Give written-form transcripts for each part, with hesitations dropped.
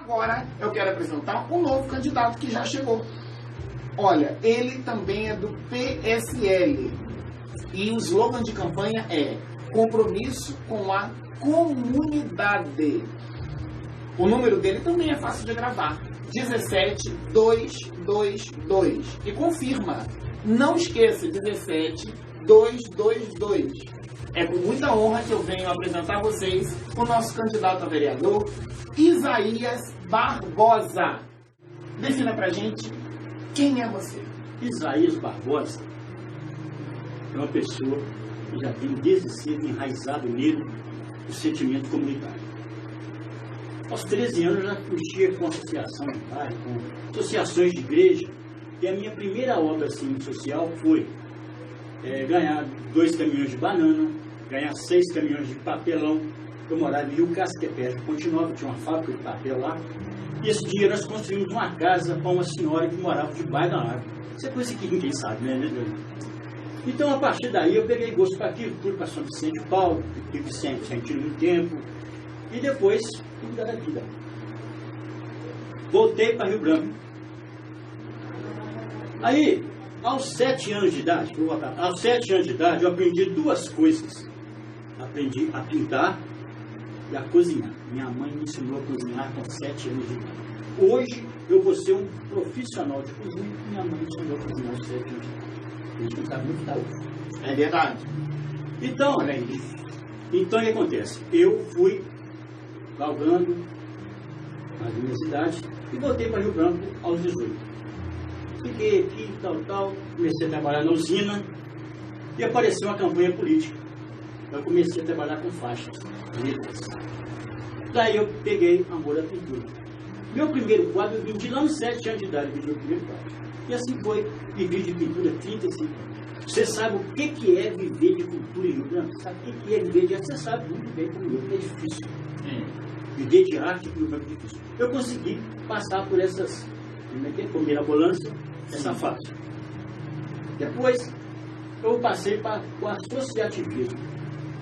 agora eu quero apresentar um novo candidato que já chegou. Olha, ele também é do PSL. E o slogan de campanha é compromisso com a comunidade. O número dele também é fácil de gravar. 17222. E confirma. Não esqueça, 17222. É com muita honra que eu venho apresentar a vocês o nosso candidato a vereador, Isaías Barbosa. Defina pra gente quem é você. Isaías Barbosa é uma pessoa que já tem desde cedo enraizado nele o sentimento comunitário. Aos 13 anos eu já mexia com associação de bairro, com associações de igreja, e a minha primeira obra assim, social foi ganhar 2 caminhões de banana, ganhar 6 caminhões de papelão. Eu morava em Rio Casquepé, Ponte Nova, tinha uma fábrica de papel lá, e esse dia nós construímos uma casa para uma senhora que morava debaixo da árvore. Isso é coisa que ninguém sabe, né? Então, a partir daí, eu peguei gosto para aquilo, fui para São Vicente de Paulo, tive sempre sentindo muito tempo, e depois, tudo da vida. Voltei para Rio Branco. Aí, aos 7 anos de idade, eu aprendi 2 coisas. Aprendi a pintar e a cozinhar. Minha mãe me ensinou a cozinhar com 7 anos de idade. Hoje, eu vou ser um profissional de cozinha e minha mãe me ensinou a cozinhar aos 7 anos de idade. A gente não sabe muito da outra. É verdade. Então, o que acontece? Eu fui galgando as minhas idades e voltei para Rio Branco aos 18. Fiquei aqui, tal, comecei a trabalhar na usina e apareceu uma campanha política. Eu comecei a trabalhar com faixas, letras. Daí eu peguei amor à pintura. Meu primeiro quadro eu vendi lá nos 7 anos de idade, vendi o primeiro quadro. E assim foi, vivi de pintura 35 anos. Você sabe o que é viver de cultura em Rio Branco? Sabe o que é viver de arte? Você sabe muito bem como eu, que é difícil. Viver de arte em Rio Branco é difícil. Eu consegui passar por essas, por mirabolância, essa fase. Depois, eu passei para o associativismo.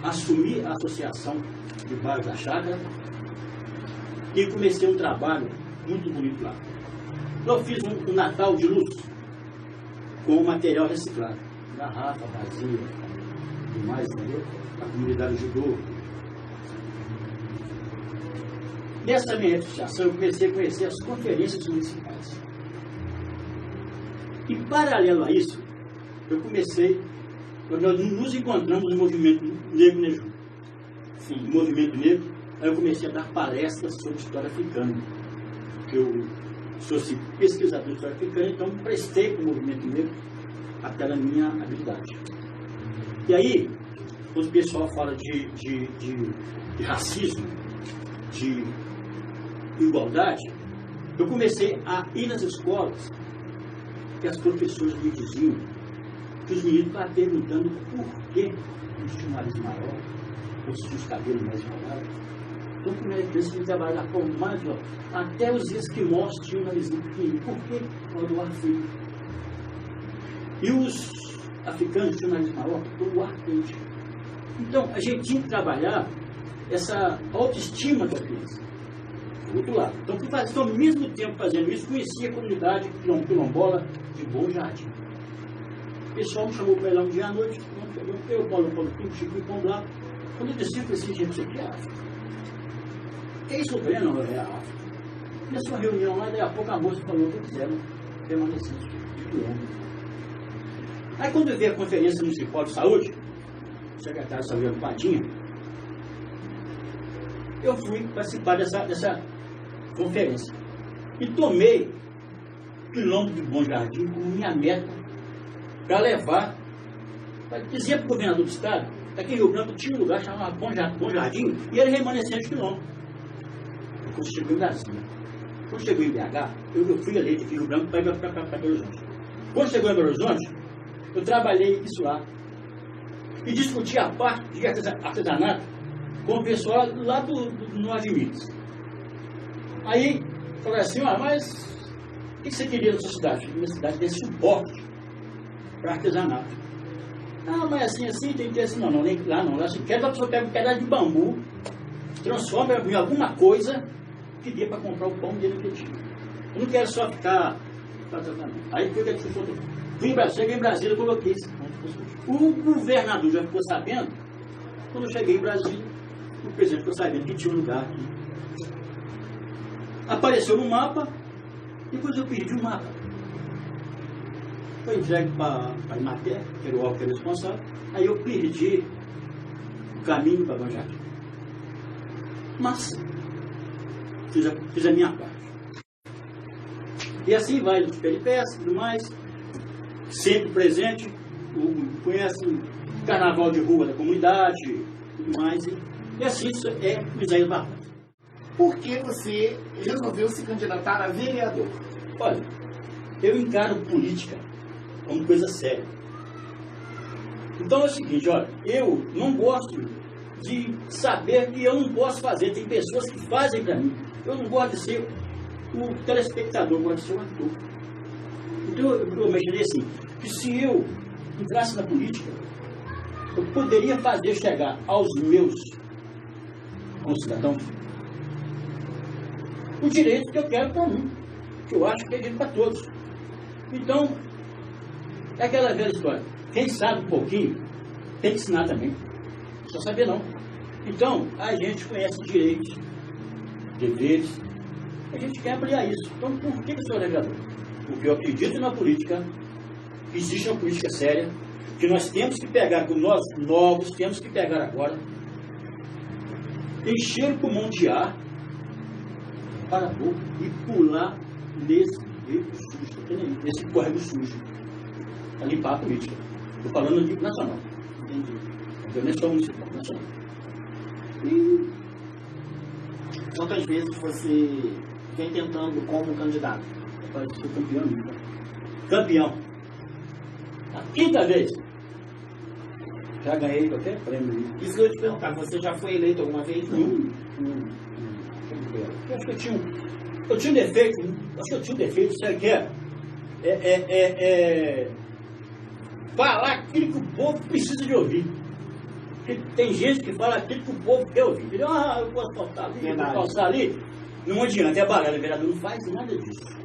Assumi a associação de bairro da Chácara e comecei um trabalho muito bonito lá. Eu fiz um Natal de luz com material reciclado. Garrafa, vazia, demais, entendeu? A comunidade ajudou. Nessa minha associação, eu comecei a conhecer as conferências municipais. E, paralelo a isso, eu comecei, quando nós nos encontramos no movimento negro, né, Ju? Sim, no movimento negro, aí eu comecei a dar palestras sobre história africana. Eu sou pesquisador de história africana, então prestei para o movimento negro aquela minha habilidade. E aí, quando o pessoal fala de racismo, de igualdade, eu comecei a ir nas escolas, que as professoras me diziam que os meninos estavam perguntando por que eles tinham um nariz maior, ou se tinham os cabelos mais enrolados. Então, como era criança, eu trabalhava com mais, até os esquimós tinham um narizinho pequenininho. Por que? Por do ar frio. E os africanos tinham um nariz maior por ar quente. Então, a gente tinha que trabalhar essa autoestima da criança. Do outro lado. Então, ao mesmo tempo fazendo isso, conheci a comunidade quilombola de Bom Jardim. O pessoal me chamou para ir lá um dia à noite, eu, Paulo Pinto, Chico e Pondá. Quando eu desci, eu falei assim, gente, isso aqui é África. É isso que eu não é a África. Nessa reunião lá, daí a pouco a moça falou que quiseram permanecer de ano. Aí quando eu vi a Conferência Municipal de Saúde, o secretário Salveiro Padinha, eu fui participar dessa conferência. E tomei o quilômetro de Bom Jardim como minha meta para levar, para dizer para o governador do estado, aqui em Rio Branco tinha um lugar chamado Bom Jardim, e ele remanescente de quilômetro. Quando chegou em Brasília. Quando chegou em BH, eu fui ali de Rio Branco para ir para Belo Horizonte. Quando chegou em Belo Horizonte, eu trabalhei isso lá. E discuti a parte de artesanato com o pessoal lá no Admites. Aí, falei assim, mas o que você queria na sua cidade? Minha cidade tem suporte para artesanato. Mas assim, tem que ter assim, não, nem lá não. Lá se quer, a pessoa pega um pedaço de bambu, transforma em alguma coisa que dê para comprar o pão dele naquele dia. Eu não quero só ficar... Aí foi que eu cheguei em Brasília e coloquei isso. O governador já ficou sabendo, quando eu cheguei em Brasília, o presidente ficou sabendo que tinha um lugar aqui. Apareceu no mapa, depois eu perdi o mapa. Foi entregue para a Imater, que era o órgão responsável, aí eu perdi o caminho para Bom Jardim. Mas fiz a minha parte. E assim vai, de peripécias e tudo mais, sempre presente, conhece o carnaval de rua da comunidade e tudo mais. E assim isso é o Isaías Barbosa. Por que você resolveu se candidatar a vereador? Olha, eu encaro política como coisa séria. Então é o seguinte, olha, eu não gosto de saber que eu não posso fazer. Tem pessoas que fazem para mim. Eu não gosto de ser o telespectador, eu gosto de ser o ator. Então eu imaginei assim, que se eu entrasse na política, eu poderia fazer chegar aos meus concidadãos o direito que eu quero para mim, que eu acho que é direito para todos. Então, é aquela velha história. Quem sabe um pouquinho, tem que ensinar também. Não só saber não. Então, a gente conhece direitos, deveres, a gente quer ampliar isso. Então, por que eu sou vereador? Porque eu acredito na política, que existe uma política séria, que nós temos que pegar, como nós novos, temos que pegar agora, encher o pulmão de ar para a boca e pular nesse beco sujo, nesse córrego sujo, para limpar a política. Estou falando de nacional. Entendi. Eu nem sou municipal, nacional. E quantas vezes você vem tentando como candidato? Parece que sou campeão, né? Campeão. A quinta vez. Já ganhei qualquer prêmio. Isso que eu ia te perguntar, você já foi eleito alguma vez? Não. Eu acho que eu tinha um defeito. Acho que eu tinha um defeito, sabe o que é? Falar aquilo que o povo precisa de ouvir. Porque tem gente que fala aquilo que o povo quer ouvir. Entendeu? Ah, eu posso faltar ali, eu posso faltar ali. Não adianta, é baralho. O vereador não faz nada disso.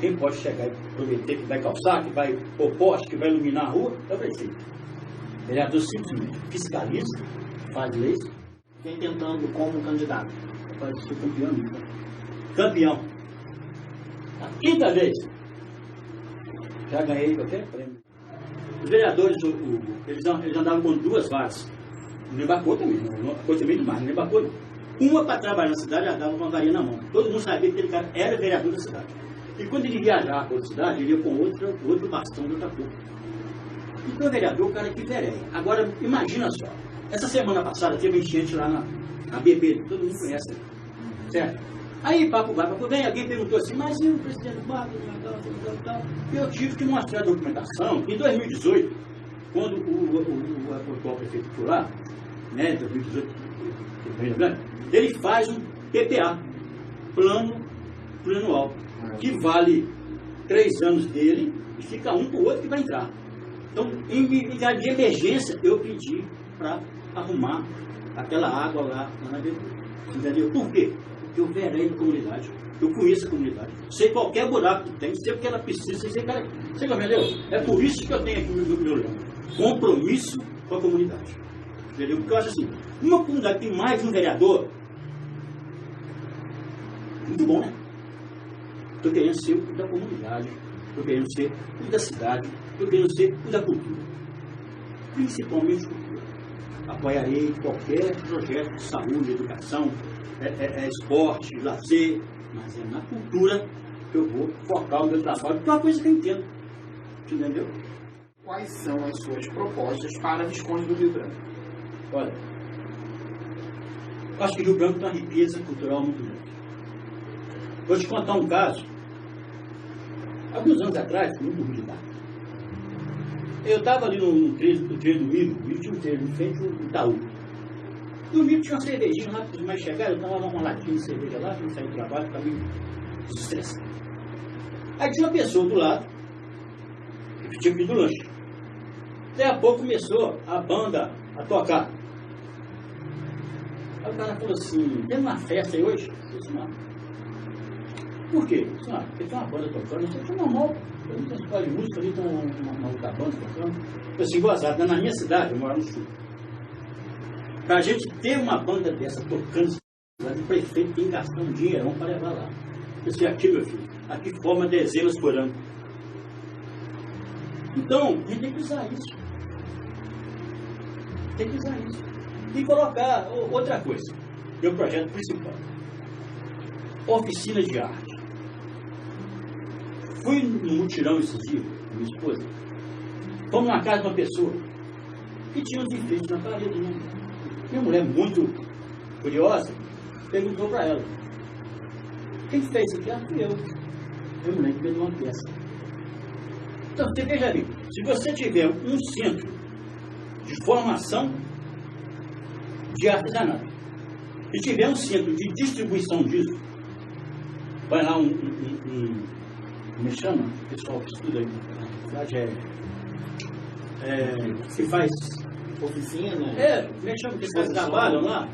Quem pode chegar e prometer que vai calçar, que vai pôr poste, que vai iluminar a rua, é o prefeito. O vereador simplesmente fiscaliza, faz leis. Vem tentando como candidato. Parece que sou campeão, né? Campeão. A quinta vez. Já ganhei qualquer prêmio. Os vereadores, eles andavam com duas varas. No Embacô também, coisa também demais, no Embacô não. Uma para trabalhar na cidade, ela dava uma varinha na mão. Todo mundo sabia que aquele cara era vereador da cidade. E quando ele viajava para outra cidade, ele ia com outro bastão de outra cor. Então o vereador, o cara que vereia. Agora, imagina só. Essa semana passada teve enchente lá na BP, todo mundo conhece, certo? Aí, papo vai, papo vem, alguém perguntou assim, mas e o presidente do Barco, tal. Eu tive que mostrar a documentação. Em 2018, quando o atual prefeito foi lá, né, em 2018, ele faz um PPA, plano plurianual, que vale 3 anos dele e fica um para o outro que vai entrar. Então, em caso de emergência, eu pedi para arrumar aquela água lá na BP. Entendeu? Por quê? Porque eu verei na comunidade, eu conheço a comunidade, sei qualquer buraco que tem, sei o que ela precisa, sei cara. Você entendeu? É por isso que eu tenho aqui no meu lema. Compromisso com a comunidade. Entendeu? Porque eu acho assim, uma comunidade que tem mais de um vereador, muito bom, né? Estou querendo ser o da comunidade, estou querendo ser o da cidade, estou querendo ser o da cultura. Principalmente cultura. Apoiarei qualquer projeto de saúde, educação, esporte, lazer, mas é na cultura que eu vou focar o meu trabalho, porque é uma coisa que eu entendo. Entendeu? Quais são as suas propostas para Visconde do Rio Branco? Olha, eu acho que Rio Branco tem uma riqueza cultural muito grande. Vou te contar um caso. Alguns anos atrás, muito ruim de dar. Eu estava ali no treino do Milho, o Milho tinha um treino em frente ao Itaú. E o Milho tinha uma cervejinha lá, para os mais chegaram, eu estava uma latinha de cerveja lá, tinha saído do trabalho, estava meio desestressado. Aí tinha uma pessoa do lado, que tinha pedido lanche. Daí a pouco começou a banda a tocar. Aí o cara falou assim, tem uma festa aí hoje? disse, não. Por quê? Disse, não, porque tem uma banda tocando, isso é normal. Eu não tenho escola de música, ali tem uma outra banda tocando. Eu assim, gozado, na minha cidade, eu moro no sul. Para a gente ter uma banda dessa tocando, o prefeito tem que gastar um dinheirão para levar lá. Eu disse, aqui, meu filho, aqui forma dezenas por ano. Então, a gente tem que usar isso. Tem que usar isso. E colocar outra coisa. Meu projeto principal. Oficina de arte. Fui no mutirão esses dias, com minha esposa. Fomos na casa de uma pessoa que tinha uns enfeites na parede. Né? Minha mulher, muito curiosa, perguntou para ela: quem fez isso aqui? Ah, fui eu. Minha mulher que fez uma peça. Então, você veja bem, se você tiver um centro de formação de artesanato e tiver um centro de distribuição disso, vai lá como é que chama? O pessoal que estuda aí, que faz oficina? Como é que chama? Que vocês trabalham lá?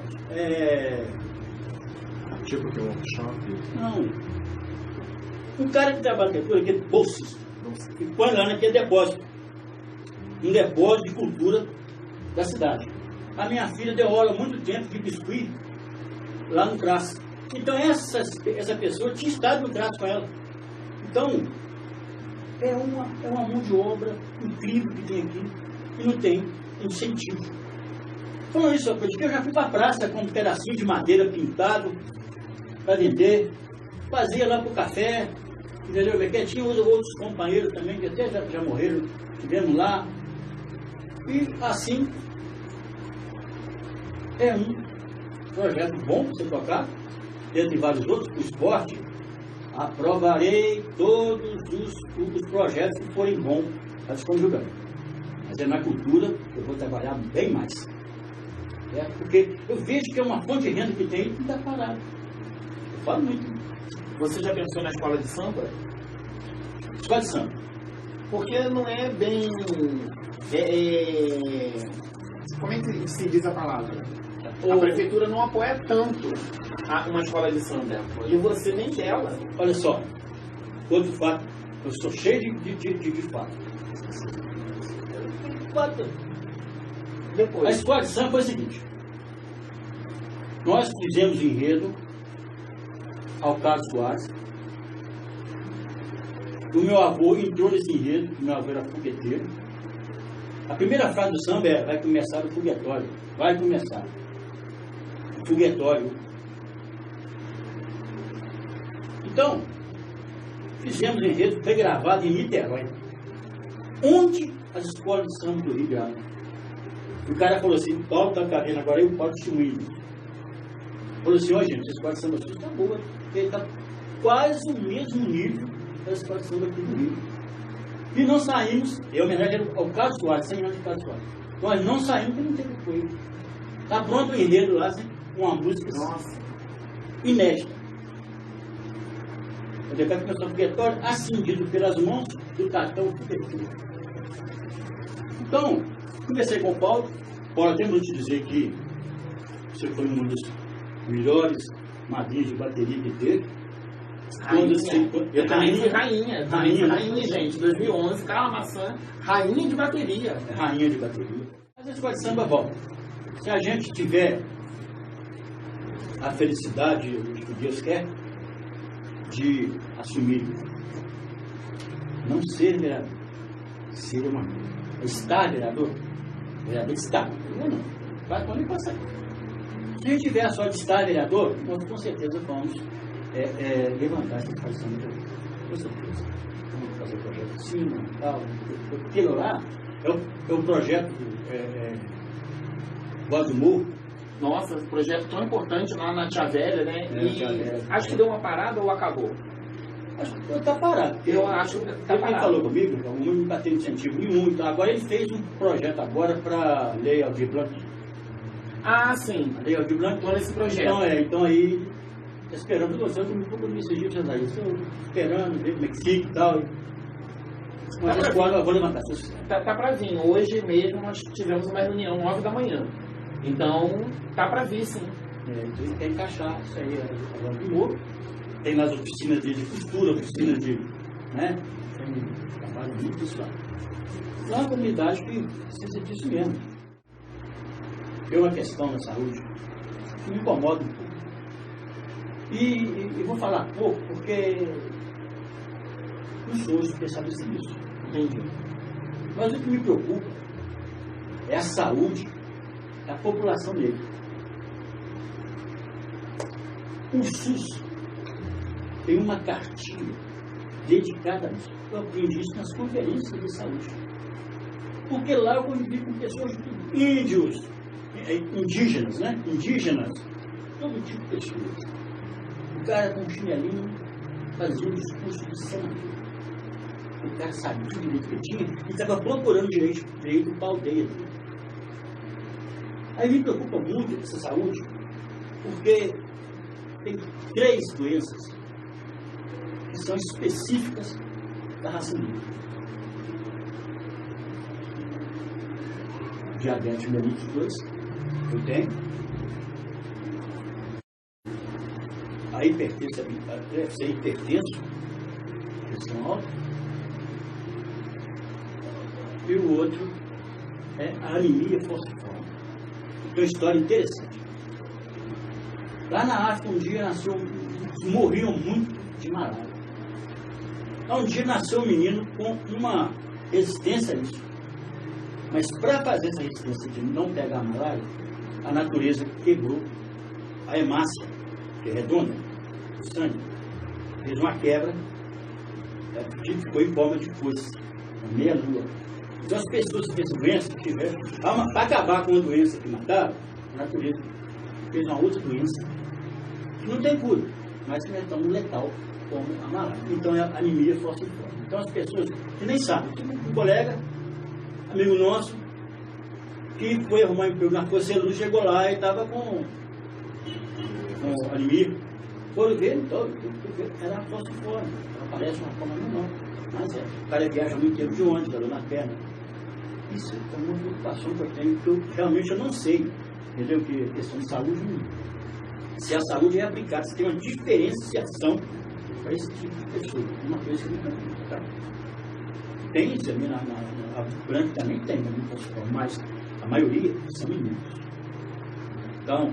Tipo que é um workshop? Não. Um cara que trabalha com aquele bolsista, e põe lá naquele depósito. Um depósito de cultura da cidade. A minha filha deu aula há muito tempo de biscuit lá no CRAS. Então essa pessoa tinha estado no CRAS com ela. Então, é uma mão de obra incrível que tem aqui e não tem incentivo. Falando isso, eu já fui para a praça com um pedacinho de madeira pintado para vender, fazia lá para o café, entendeu? Porque tinha outros companheiros também que até já morreram, tivemos lá. E assim, é um projeto bom para você tocar, dentre vários outros, o esporte. Aprovarei todos os projetos que forem bons para se conjugar. Mas é na cultura eu vou trabalhar bem mais. Porque eu vejo que é uma fonte de renda que tem e não está parado. Eu falo muito. Você já pensou na escola de samba? Escola de samba. Porque não é bem... como é que se diz a palavra? A prefeitura não apoia tanto uma escola de samba. E você nem dela. Olha só, outro fato, eu estou cheio de fato. Depois. A escola de samba foi o seguinte: nós fizemos enredo ao Carlos Soares. O meu avô entrou nesse enredo, meu avô era fogueteiro. A primeira frase do samba é: vai começar o foguetório. Vai começar. Foguetório. Então, fizemos enredo, foi gravado em Niterói, onde as escolas de samba do Rio de Janeiro. O cara falou assim: o Paulo está cabendo agora e o Paulo testemunha. Falou assim: ó, gente, a escola de samba aqui está boa, porque está quase o mesmo nível da escola de samba aqui do Rio. E não saímos, em homenagem ao Carlos Soares, 100 anos de Carlos Soares. Nós não saímos porque não teve apoio. Está pronto o enredo lá, assim, com uma música inédita. O decreto começou a foguetório, acendido pelas mãos do cartão fogueteiro. Então, comecei com o Paulo. Paulo, temos que te dizer que você foi um dos melhores madrinhos de bateria que teve. Eu também fui rainha, gente. 2011, Carla Maçã, rainha de bateria. Rainha de bateria. Mas a escola de samba volta. Se a gente tiver a felicidade, o que Deus quer, de assumir, não ser vereador, ser uma coisa. Estar vereador, vereador está. Não. Vai quando ele passar. Se a gente tiver a sorte de estar vereador, nós com certeza vamos levantar essa situação de vereador. Com certeza. Vamos fazer o projeto de cima e tal. Aquilo lá é o projeto Voz do Morro. Nossa, projeto tão importante lá na Tia Velha, né? Tia Velha. Acho que deu uma parada ou acabou? Acho que está parado. Eu acho que está Ele parado. falou comigo, o mundo não está tendo incentivo nenhum. Então agora ele fez um projeto agora para a Lei Aldir Blanc. Ah, sim. A Lei Aldir Blanc. Estou nesse projeto. Então aí, esperando você, eu me procurei esses dias, estou esperando, ver como é que fica e tal. Mas a escola eu vou levantar. Tá para vir. Hoje mesmo nós tivemos uma reunião 9 da manhã. Então, tá para vir, sim. Então ele quer encaixar isso aí agora de novo. Tem nas oficinas de costura, oficinas de. Né? Tem trabalho muito isso lá. Então é uma comunidade que precisa disso mesmo. Tem uma questão na saúde que me incomoda um pouco. E vou falar pouco porque não sou especialista nisso. Entendi. Mas o que me preocupa é a saúde da população negra. O SUS tem uma cartilha dedicada a isso. Eu aprendi isso nas conferências de saúde. Porque lá eu convivi com pessoas índios, indígenas, né? Indígenas, todo tipo de pessoas. O cara com um chinelinho fazia um discurso de senador. O cara sabia o direito que tinha e estava procurando direito para a aldeia dele. Aí me preocupa muito essa saúde, porque tem 3 doenças que são específicas da raça negra. Diabetes mellitus 2, eu tenho. A hipertensão, deve ser hipertenso, pressão alta. E o outro é a anemia falciforme. Tem uma história interessante. Lá na África, um dia morriam muito de malária. Então, um dia nasceu um menino com uma resistência a isso. Mas para fazer essa resistência de não pegar a malária, a natureza quebrou a hemácia, que é redonda, o sangue. Fez uma quebra, ficou em forma de foice, na meia-lua. Então as pessoas que têm essa doença, que tiver, para acabar com uma doença que matava, a natureza fez uma outra doença, que não tem cura, mas que não é tão letal como a malária. Então é a anemia falciforme. Então as pessoas que nem sabem, tipo um colega, amigo nosso, que foi arrumar emprego na Força de Luz, chegou lá e estava com anemia. Foram ver, então, era a falciforme. Ela parece uma forma menor, mas é. O cara viaja muito tempo de ônibus, dor na perna. Isso é uma preocupação que eu tenho, que eu realmente não sei. Entendeu? Que a questão de saúde, se a saúde é aplicada, se tem uma diferenciação para esse tipo de pessoa. Uma coisa que nunca vi, tá? Tem isso ali na branca também tem, mas a maioria são meninos. Então,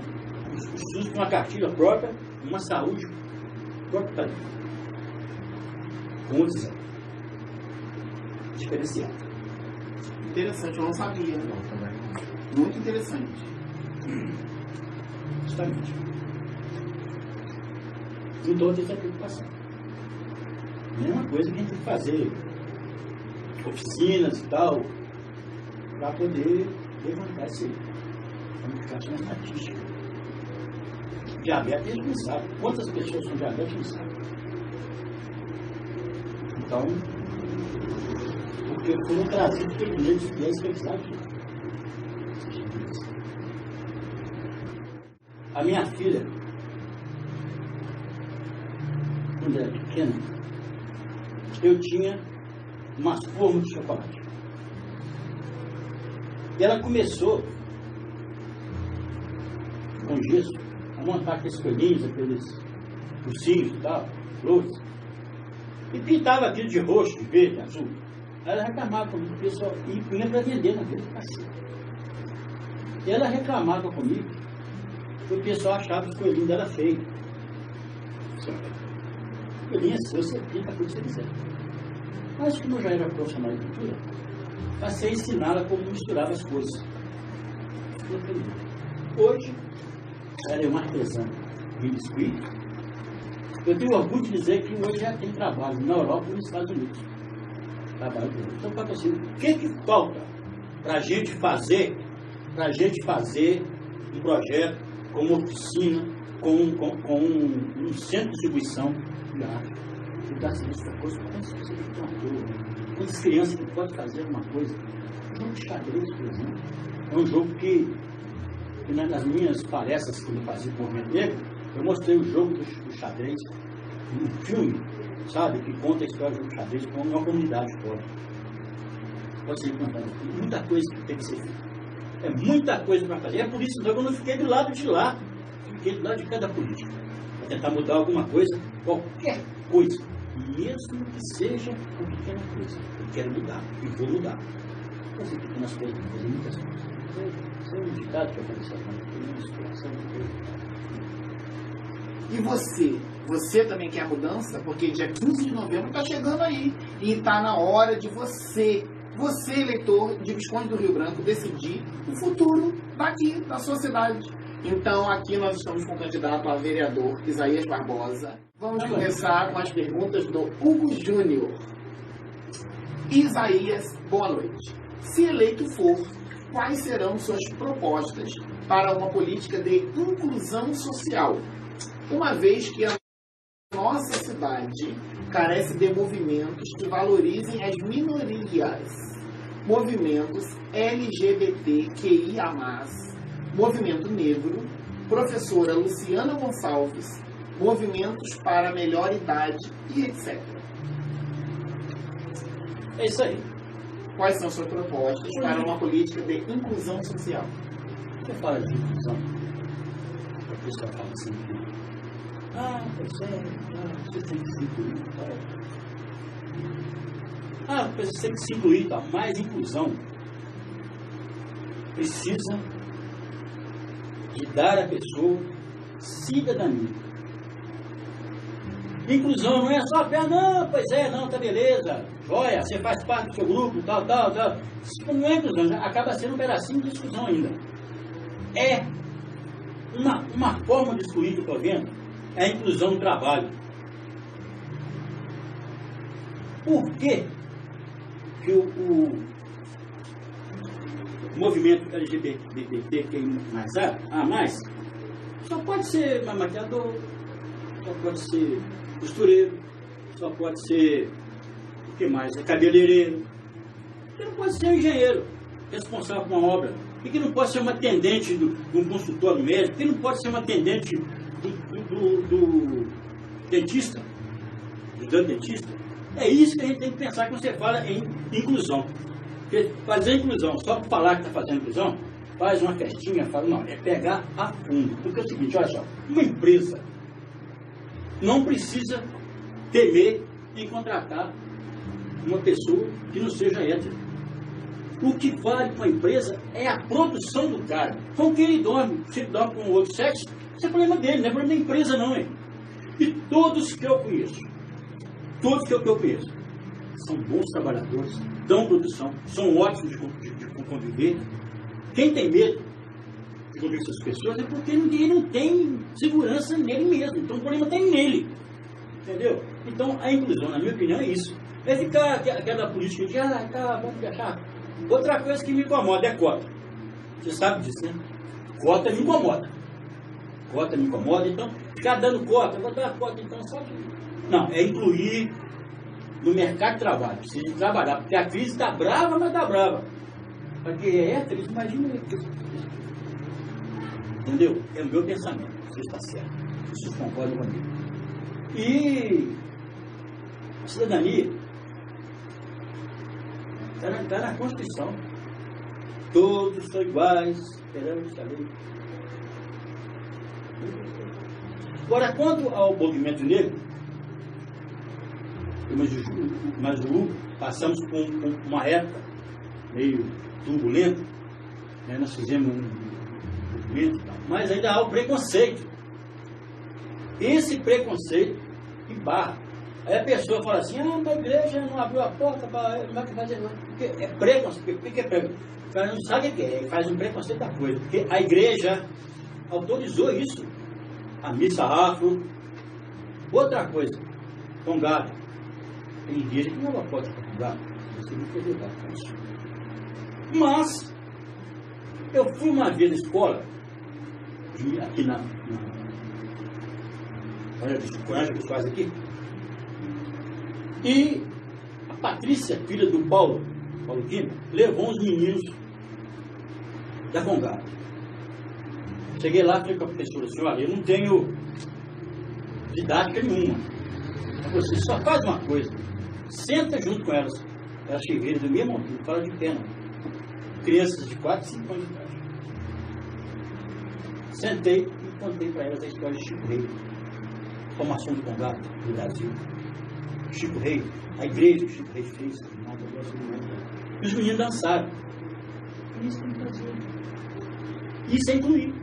o SUS tem uma cartilha própria, uma saúde própria para ele. Com outros diferenciado. Interessante, eu não sabia. Muito interessante. Justamente. Em todas essa preocupação. Mesma coisa que a gente tem que fazer oficinas e tal, para poder levantar isso aí. Vamos ficar com uma estatística. Diabetes, a gente não sabe. Quantas pessoas são diabéticas, não sabe. Então, porque foram trazidos pelos leitos e a especialidade. A minha filha, quando era pequena, eu tinha umas formas de chocolate. E ela começou, com gesso, a montar aqueles coelhinhos, aqueles ursinhos e tal, flores. E pintava aquilo de roxo, de verde, de azul. Aí ela reclamava comigo, o pessoal, e punha para vender na venda cacete. E ela reclamava comigo, que o pessoal achava que o coelhinho dela feio. O coelhinho é seu, você pinta aquilo que você quiser. Mas como eu já era profissional de pintura, passei a ensiná-la como misturar as coisas. Hoje, ela é uma artesã de biscuit. Eu tenho orgulho de dizer que hoje já tem trabalho na Europa e nos Estados Unidos. Trabalho por então, para você, o que falta para a gente fazer um projeto com uma oficina, com um centro de distribuição de arte? Quantas crianças que podem fazer uma coisa? Um jogo de xadrez, por exemplo. É um jogo que nas minhas palestras que eu fazia com o movimento negro, eu mostrei o jogo do xadrez, um filme, sabe, que conta a história do xadrez com uma comunidade fora. Pode ser contado. Muita coisa que tem que ser feita. É muita coisa para fazer. É por isso que eu não fiquei do lado de lá. porque do lado de cada político, para tentar mudar alguma coisa, qualquer coisa, mesmo que seja uma pequena coisa, eu quero mudar e vou mudar. Fazer pequenas coisas, fazer muitas coisas. Isso é um ditado que eu comecei a falar, uma inspiração de Deus. E você? Você também quer mudança? Porque dia 15 de novembro está chegando aí. E está na hora de você, eleitor de Visconde do Rio Branco, decidir o futuro daqui, da sua cidade. Então, aqui nós estamos com o candidato a vereador Isaías Barbosa. Vamos começar com as perguntas do Hugo Júnior. Isaías, boa noite. Se eleito for, quais serão suas propostas para uma política de inclusão social, uma vez que a nossa cidade carece de movimentos que valorizem as minorias, movimentos LGBTQIA+, movimento negro, professora Luciana Gonçalves, movimentos para a melhor idade e etc. É isso aí. Quais são suas propostas para uma política de inclusão social? Você fala de inclusão, a pessoa fala assim, você tem que se incluir, você tem que se incluir, tá? Mas inclusão precisa de dar à pessoa cidadania. Inclusão não é só, tá beleza, joia, você faz parte do seu grupo, tal. Isso não é inclusão, acaba sendo um pedacinho de exclusão ainda. É uma forma de excluir que eu estou vendo, é a inclusão no trabalho. Por que o movimento LGBTQI+, só pode ser maquiador, só pode ser costureiro, só pode ser, o que mais? Cabeleireiro. Porque não pode ser um engenheiro responsável por uma obra. Porque não pode ser uma atendente de um consultório médico. Porque não pode ser uma atendente do dentista, do dentista. É isso que a gente tem que pensar quando você fala em inclusão. Porque fazer inclusão, só por falar que está fazendo inclusão, faz uma festinha, fala, não, é pegar a fundo. Porque é o seguinte, olha só, uma empresa não precisa temer em contratar uma pessoa que não seja hétero. O que vale para a empresa é a produção do cara. Com quem ele dorme, se ele dorme com o outro sexo, isso é problema dele, não é problema da empresa não, hein? E todos que eu conheço, são bons trabalhadores, dão produção, são ótimos de conviver. Quem tem medo de conviver com essas pessoas é porque ele não tem segurança nele mesmo. Então o problema tem nele. Entendeu? Então a inclusão, na minha opinião, é isso. É ficar aquela política de, vamos deixar. Outra coisa que me incomoda é cota. Você sabe disso, né? Cota me incomoda. Então, ficar dando cota, vou dar cota, então só que... Não, é incluir no mercado de trabalho. Precisa de trabalhar, porque a crise está brava, mas está brava. Porque é hétero, imagina isso. Entendeu? É o meu pensamento. Você está certo. Vocês concordam comigo. E a cidadania está na Constituição. Todos são iguais perante a lei. Agora, quanto ao movimento negro, mas o Hugo, passamos por uma época meio turbulenta, né? Nós fizemos um movimento, mas ainda há o preconceito. Esse preconceito que barra. Aí a pessoa fala assim, a igreja não abriu a porta para fazer nada. Porque é preconceito. Por que é preconceito? O cara não sabe o que é, faz um preconceito da coisa. Porque a igreja autorizou isso. A missa afro. Outra coisa, congado. Tem igreja que não abre a porta para congado. Você não pode levar com isso. Mas, eu fui uma vez na escola, aqui na Coragem que faz aqui, e a Patrícia, filha do Paulo Quino, levou uns meninos da Congado. Cheguei lá e falei com a professora, senhora, eu não tenho didática nenhuma. Você só faz uma coisa, senta junto com elas. Elas chegaram do mesmo motivo, não fala de pé não. Crianças de 4, 5 anos de idade. Sentei contei para elas a história de Chico Rei, formação do Congado do Brasil. Chico Rei, a igreja que Chico Rei fez, e os meninos dançaram. Isso tem que fazer. Isso é incluir.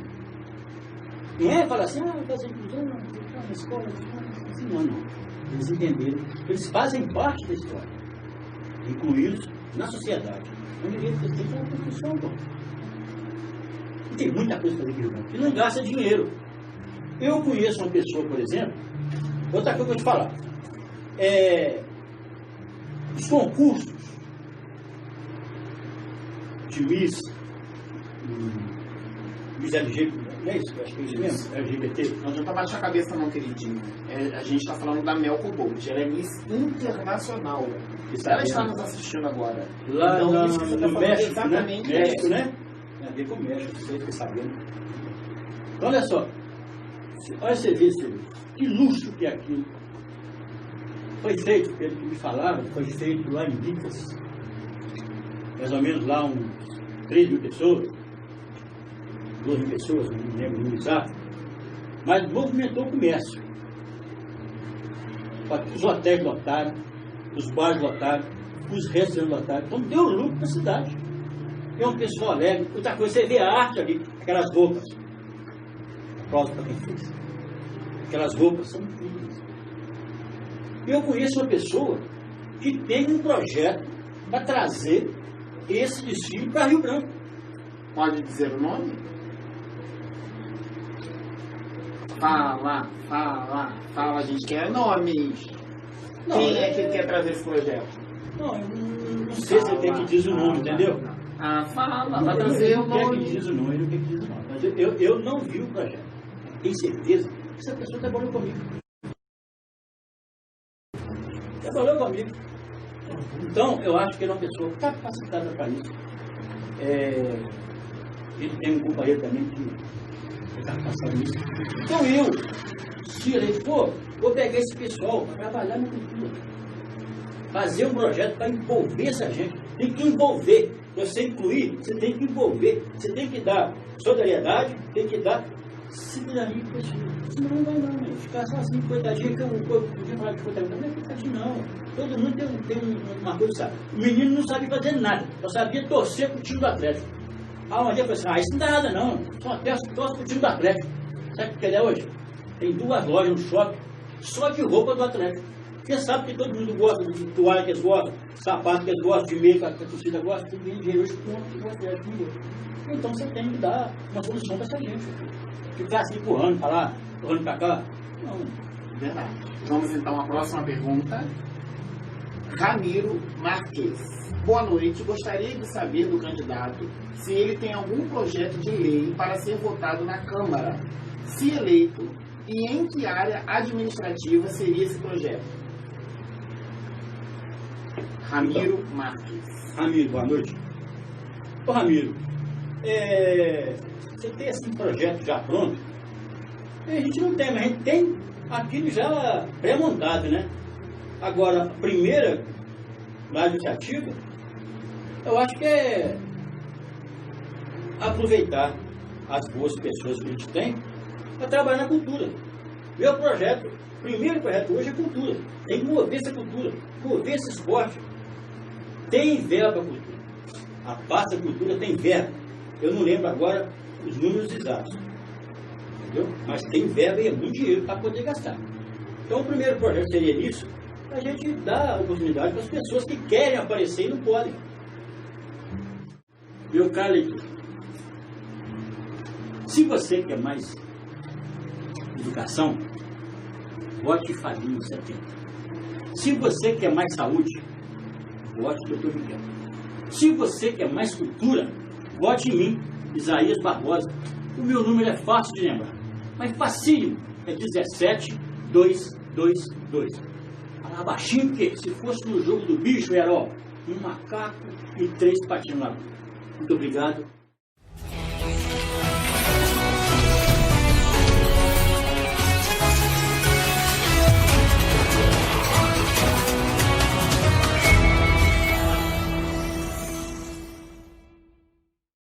Não é falar assim, fazer inclusão, na escola, assim, não. Eles entenderam, eles fazem parte da história, incluí-los na sociedade. Onde eles têm uma construção, e tem muita coisa para fazer aqui, e não gasta dinheiro. Eu conheço uma pessoa, por exemplo, outra coisa que eu vou te falar, os concursos de Miss LGBT, não é isso? Eu acho que é isso mesmo, LGBT. Não adianta baixar a cabeça não, queridinho. A gente está falando da Melco Bolt, ela é Miss Internacional. Ela está nos assistindo agora. Lá então, no isso que você está falando México, exatamente né? México, né? Tem a ver com o México, você fica sabendo. Então, olha só. Olha você vê, Silvio, que luxo que é aquilo. Foi feito, pelo que me falaram, foi feito lá em Bicas. Mais ou menos lá uns 3 mil pessoas. 12 mil pessoas, não me lembro o número exato. Mas movimentou o comércio. Os hotéis lotaram, os bares lotaram, os restaurantes lotaram. Então deu lucro para a cidade. É um pessoal alegre. Outra coisa, você vê a arte ali, aquelas roupas. Aplausos para quem fez. Aquelas roupas são incríveis. Eu conheço uma pessoa que tem um projeto para trazer esse desfile para Rio Branco. Pode dizer o nome? Fala, a gente quer nomes. Não, Quem é que quer trazer esse projeto? Não, eu não sei se ele tem que dizer o nome, entendeu? Fala, vai trazer o Não quer nome. que diz o nome, não quer que diz o nome. Mas eu não vi o projeto. Tenho certeza que essa pessoa trabalhou comigo. Trabalhou comigo. Então, eu acho que ele é uma pessoa capacitada para isso. Ele tem um companheiro também que está passando isso. Então eu, se ele for, vou pegar esse pessoal para trabalhar na cultura. Fazer um projeto para envolver essa gente. Tem que envolver. Você incluir, você tem que envolver. Você tem que dar solidariedade, tem que dar cidadania para pessoa. Senão não vai não, né? Ficar só assim, coitadinho, que eu podia falar de coitadinho. Não é coitadinho não. Todo mundo tem uma coisa, sabe? O menino não sabe fazer nada. Só sabia torcer pro time do Atlético. Um dia eu falei assim, isso não dá nada não. Só torce pro time do Atlético. Sabe o que ele é hoje? Tem 2 lojas no shopping, só de roupa do Atlético. Você sabe que todo mundo gosta de toalha que eles gostam, sapato que eles gostam, de meio que a torcida gosta, tem dinheiro hoje com o Atlético. Então você tem que dar uma solução para essa gente. Ficar assim empurrando para lá, empurrando para cá. Não. Verdade. Vamos então à próxima pergunta. Ramiro Marques. Boa noite. Gostaria de saber do candidato se ele tem algum projeto de lei para ser votado na Câmara, se eleito, e em que área administrativa seria esse projeto. Ramiro Marques. Ramiro, boa noite. Ô Ramiro, você tem assim um projeto já pronto? A gente não tem, mas a gente tem aquilo já pré-montado, né? Agora, a primeira iniciativa, eu acho que é aproveitar as boas pessoas que a gente tem para trabalhar na cultura. Meu projeto, o primeiro projeto hoje é cultura. Tem que mover essa cultura, mover esse esporte. Tem verba para cultura. A pasta da cultura tem verba. Eu não lembro agora os números exatos. Entendeu? Mas tem verba e é muito dinheiro para poder gastar. Então o primeiro projeto seria isso, a gente dar a oportunidade para as pessoas que querem aparecer e não podem. Meu caro leitor, se você quer mais educação, vote Fabinho 70. Se você quer mais saúde, vote Dr. Miguel. Se você quer mais cultura, vote em mim, Isaías Barbosa. O meu número é fácil de lembrar, mas facinho, é 17222. Falar baixinho, porque se fosse no jogo do bicho, era um macaco e 3 patinhos lá. Muito obrigado.